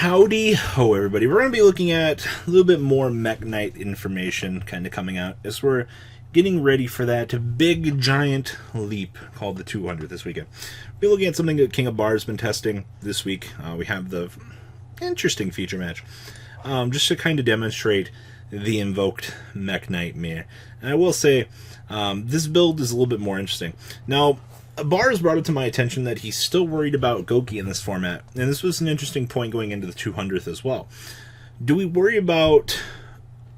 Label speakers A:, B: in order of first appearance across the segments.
A: Howdy ho, everybody. We're going to be looking at a little bit more Mekk-Knight information kind of coming out as we're getting ready for that big giant leap called the 200 this weekend. We're looking at something that King of Barr has been testing this week. We have the interesting feature match just to kind of demonstrate the invoked Mekk-Knight mirror. And I will say this build is a little bit more interesting. Now, Barr has brought it to my attention that he's still worried about Goki in this format, and this was an interesting point going into the 200th as well. Do we worry about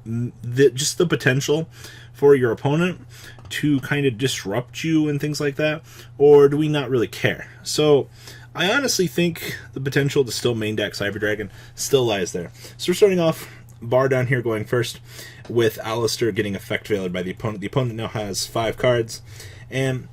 A: just the potential for your opponent to kind of disrupt you and things like that, or do we not really care? So I honestly think the potential to still main deck Cyber Dragon still lies there. So we're starting off Barr down here going first with Alistair getting effect failed by the opponent. The opponent now has 5 cards, and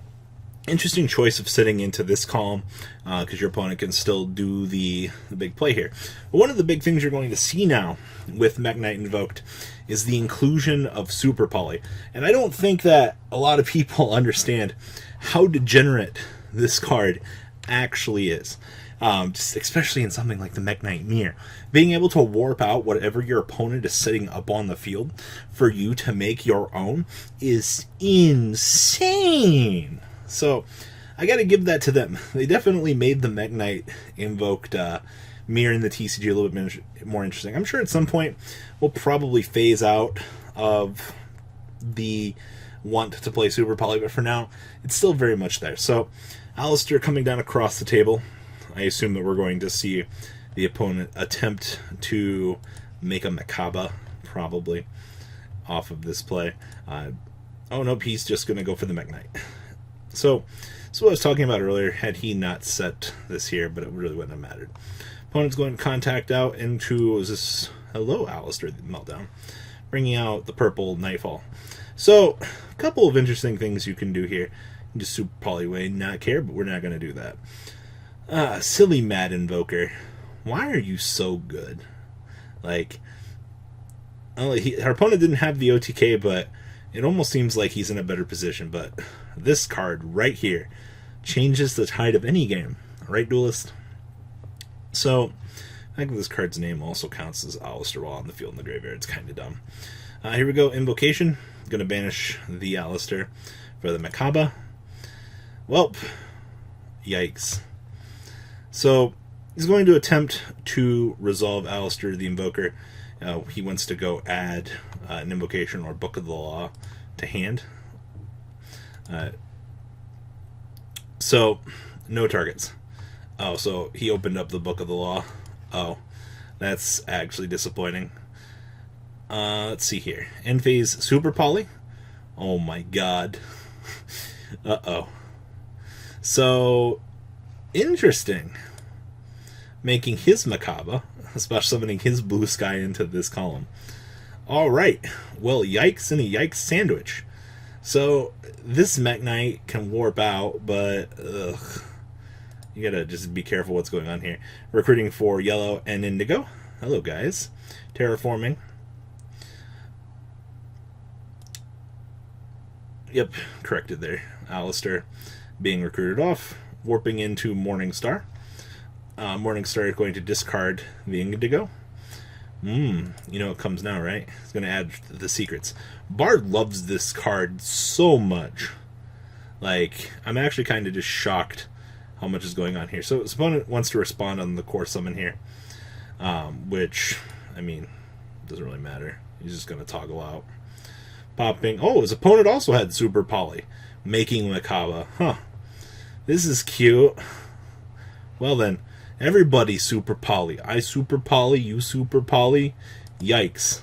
A: interesting choice of sitting into this column because your opponent can still do the big play here. But one of the big things you're going to see now with Mekk-Knight Invoked is the inclusion of Super Poly. And I don't think that a lot of people understand how degenerate this card actually is. Just especially in something like the Mekk-Knight Mirror. Being able to warp out whatever your opponent is setting up on the field for you to make your own is insane. So I got to give that to them. They definitely made the Mekk-Knight Invoked mirror in the TCG a little bit more interesting. I'm sure at some point we'll probably phase out of the want to play Super Poly, but for now it's still very much there. So Alistair coming down across the table. I assume that we're going to see the opponent attempt to make a Macabre, probably, off of this play. Oh, nope, he's just going to go for the Mekk-Knight. So what I was talking about earlier, had he not set this here, but it really wouldn't have mattered. Opponent's going to contact out into, is this, hello, Alistair, the Meltdown, bringing out the purple Nightfall. So, a couple of interesting things you can do here. You can just Super Poly away, not care, but we're not going to do that. Silly Mad Invoker. Why are you so good? Like, her opponent didn't have the OTK, but it almost seems like he's in a better position. But this card right here changes the tide of any game. Right, Duelist? So, I think this card's name also counts as Alistair while on the field in the graveyard. It's kind of dumb. Here we go. Invocation. Going to banish the Alistair for the Macabre. Welp. Yikes. So, he's going to attempt to resolve Alistair the Invoker. He wants to go add an Invocation or Book of the Law to hand. So, no targets. Oh, so he opened up the Book of the Law. Oh, that's actually disappointing. Let's see here. End phase Super Poly. Oh my god. Uh-oh. So, interesting. Making his Macabre, especially summoning his Blue Sky into this column. Alright. Well, yikes and a yikes sandwich. So, this Mekk-Knight can warp out, but ugh, you gotta just be careful what's going on here. Recruiting for yellow and indigo. Hello, guys. Terraforming. Yep, corrected there. Alistair being recruited off. Warping into Morningstar. Morningstar is going to discard the indigo. You know what comes now, right? It's going to add the secrets. Barr loves this card so much. Like, I'm actually kind of just shocked how much is going on here. So his opponent wants to respond on the core summon here. Which, I mean, doesn't really matter. He's just going to toggle out. Popping. Oh, his opponent also had Super Poly. Making Macabre. Huh. This is cute. Well then. Everybody Super Poly. I Super Poly, you Super Poly. Yikes.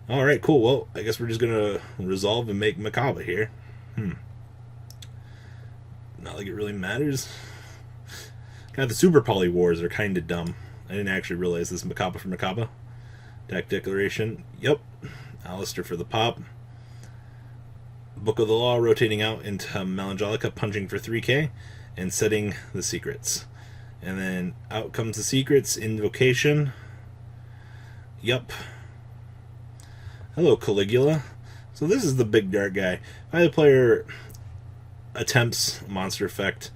A: Alright, cool. Well, I guess we're just going to resolve and make Macabre here. Not like it really matters. God, the Super Poly wars are kind of dumb. I didn't actually realize this Macabre for Macabre. Deck declaration. Yep. Alistair for the pop. Book of the Law rotating out into Melangelica, punching for 3k, and setting the secrets. And then out comes the secrets, Invocation. Yup. Hello, Caligula. So this is the big dark guy. If either player attempts monster effect,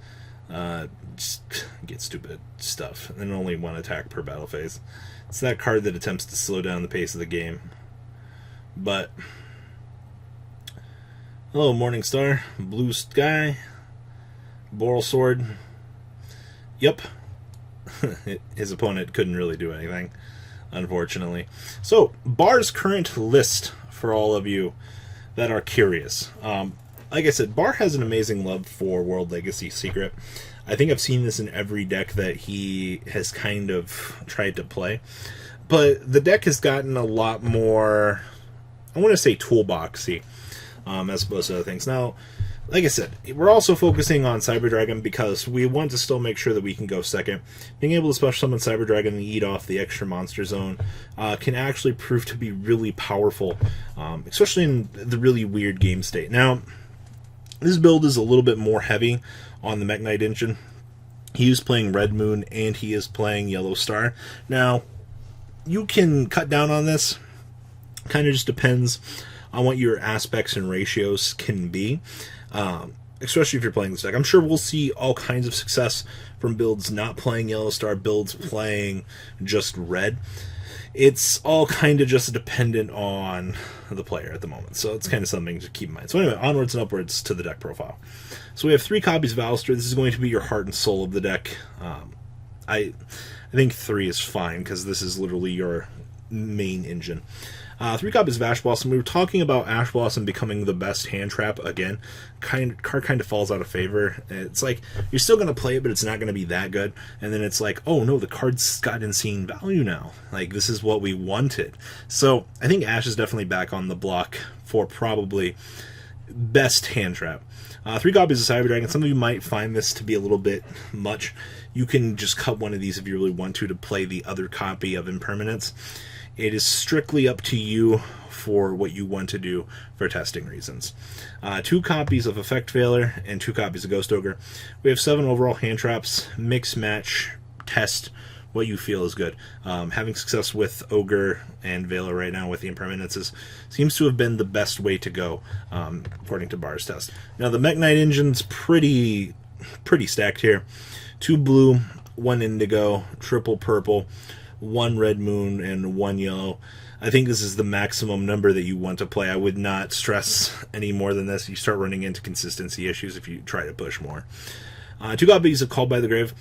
A: just get stupid stuff, and then only one attack per battle phase. It's that card that attempts to slow down the pace of the game. But hello, Morning Star, Blue Sky, Boral Sword. Yep. His opponent couldn't really do anything, unfortunately. So, Barr's current list, for all of you that are curious. Like I said, Barr has an amazing love for World Legacy Secret. I think I've seen this in every deck that he has kind of tried to play. But the deck has gotten a lot more, I want to say, toolboxy, as opposed to other things. Now, like I said, we're also focusing on Cyber Dragon because we want to still make sure that we can go second. Being able to special summon Cyber Dragon and eat off the extra monster zone can actually prove to be really powerful, especially in the really weird game state. Now, this build is a little bit more heavy on the Mekk-Knight engine. He is playing Red Moon and he is playing Yellow Star. Now, you can cut down on this. Kind of just depends on what your aspects and ratios can be. Especially if you're playing this deck. I'm sure we'll see all kinds of success from builds not playing Yellow Star, builds playing just Red. It's all kind of just dependent on the player at the moment, so it's kind of something to keep in mind. So anyway, onwards and upwards to the deck profile. So we have 3 copies of Alistair. This is going to be your heart and soul of the deck. I think 3 is fine, because this is literally your main engine. 3 copies of Ash Blossom. We were talking about Ash Blossom becoming the best hand trap again. Card kind of falls out of favor. It's like, you're still going to play it, but it's not going to be that good. And then it's like, oh no, the card's got insane value now. Like, this is what we wanted. So, I think Ash is definitely back on the block for probably best hand trap. 3 copies of Cyber Dragon. Some of you might find this to be a little bit much. You can just cut one of these if you really want to play the other copy of Impermanence. It is strictly up to you for what you want to do for testing reasons. 2 copies of Effect Veiler and 2 copies of Ghost Ogre. We have 7 overall hand traps. Mix, match, test what you feel is good. Having success with Ogre and Veiler right now with the Impermanences seems to have been the best way to go, according to Barr's test. Now, the Mekk-Knight engine's pretty stacked here. 2 blue, 1 indigo, triple purple, 1 red moon, and 1 yellow. I think this is the maximum number that you want to play. I would not stress any more than this. You start running into consistency issues if you try to push more. 2 copies of Called by the Grave.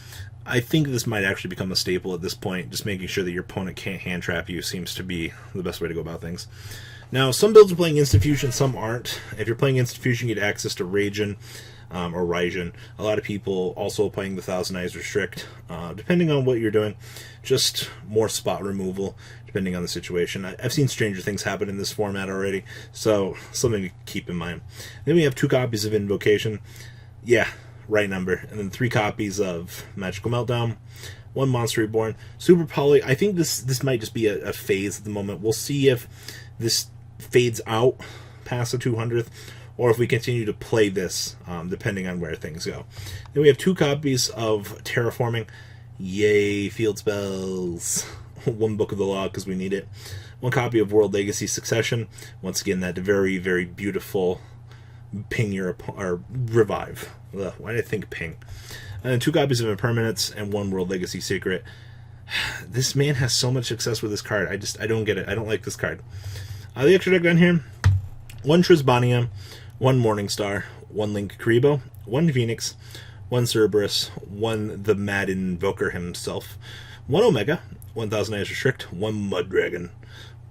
A: I think this might actually become a staple at this point. Just making sure that your opponent can't hand trap you seems to be the best way to go about things. Now, some builds are playing Instant Fusion, some aren't. If you're playing Instant Fusion, you get access to Raijin. Or Raijin. A lot of people also playing the Thousand Eyes Restrict. Depending on what you're doing, just more spot removal, depending on the situation. I've seen stranger things happen in this format already, so something to keep in mind. Then we have 2 copies of Invocation. Yeah, right number. And then 3 copies of Magical Meltdown. 1 Monster Reborn. Super Poly. I think this might just be a phase at the moment. We'll see if this fades out past the 200th, or if we continue to play this, depending on where things go. Then we have 2 copies of Terraforming. Yay, field spells. 1 Book of the Law, because we need it. 1 copy of World Legacy Succession. Once again, that very, very beautiful ping or revive. Ugh, why did I think ping? And then 2 copies of Impermanence and 1 World Legacy Secret. This man has so much success with this card. I don't get it. I don't like this card. The extra deck down here. 1 Trisbania, 1 Morningstar, 1 Link Karibo, 1 Phoenix, 1 Cerberus, 1 the Mad Invoker himself, 1 Omega, 1000 Eyes Restrict, 1 Mud Dragon,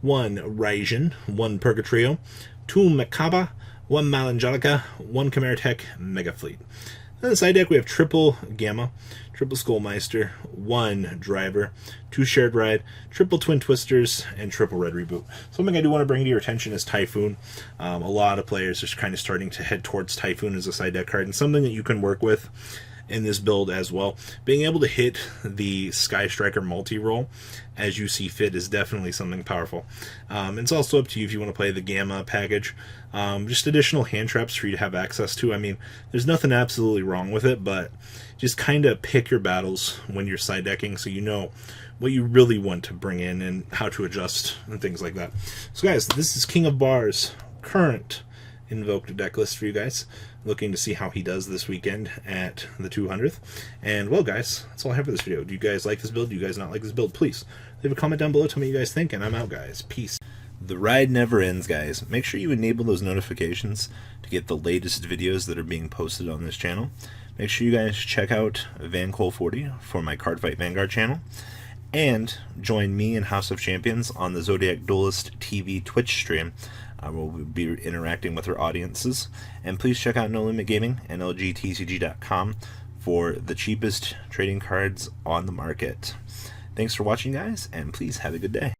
A: 1 Raijin, 1 Purgatrio, 2 Makaba, 1 Malangelica, 1 Chimera Tech, Mega Fleet. On the side deck, we have triple Gamma, triple Skullmeister, 1 Driver, 2 Shared Ride, triple Twin Twisters, and triple Red Reboot. Something I do want to bring to your attention is Typhoon. A lot of players are kind of starting to head towards Typhoon as a side deck card, and something that you can work with in this build as well. Being able to hit the Sky Striker multi-roll as you see fit is definitely something powerful. It's also up to you if you want to play the Gamma package. Just additional hand traps for you to have access to. I mean, there's nothing absolutely wrong with it, but just kind of pick your battles when you're side decking so you know what you really want to bring in and how to adjust and things like that. So guys, this is King of Barr's current Invoked deck list for you guys. Looking to see how he does this weekend at the 200th. And, well, guys, that's all I have for this video. Do you guys like this build? Do you guys not like this build? Please leave a comment down below. Tell me what you guys think, and I'm out, guys. Peace. The ride never ends, guys. Make sure you enable those notifications to get the latest videos that are being posted on this channel. Make sure you guys check out VanCole40 for my Cardfight Vanguard channel. And join me and House of Champions on the Zodiac Duelist TV Twitch stream. We'll be interacting with our audiences. And please check out No Limit Gaming and LGTCG.com for the cheapest trading cards on the market. Thanks for watching, guys, and please have a good day.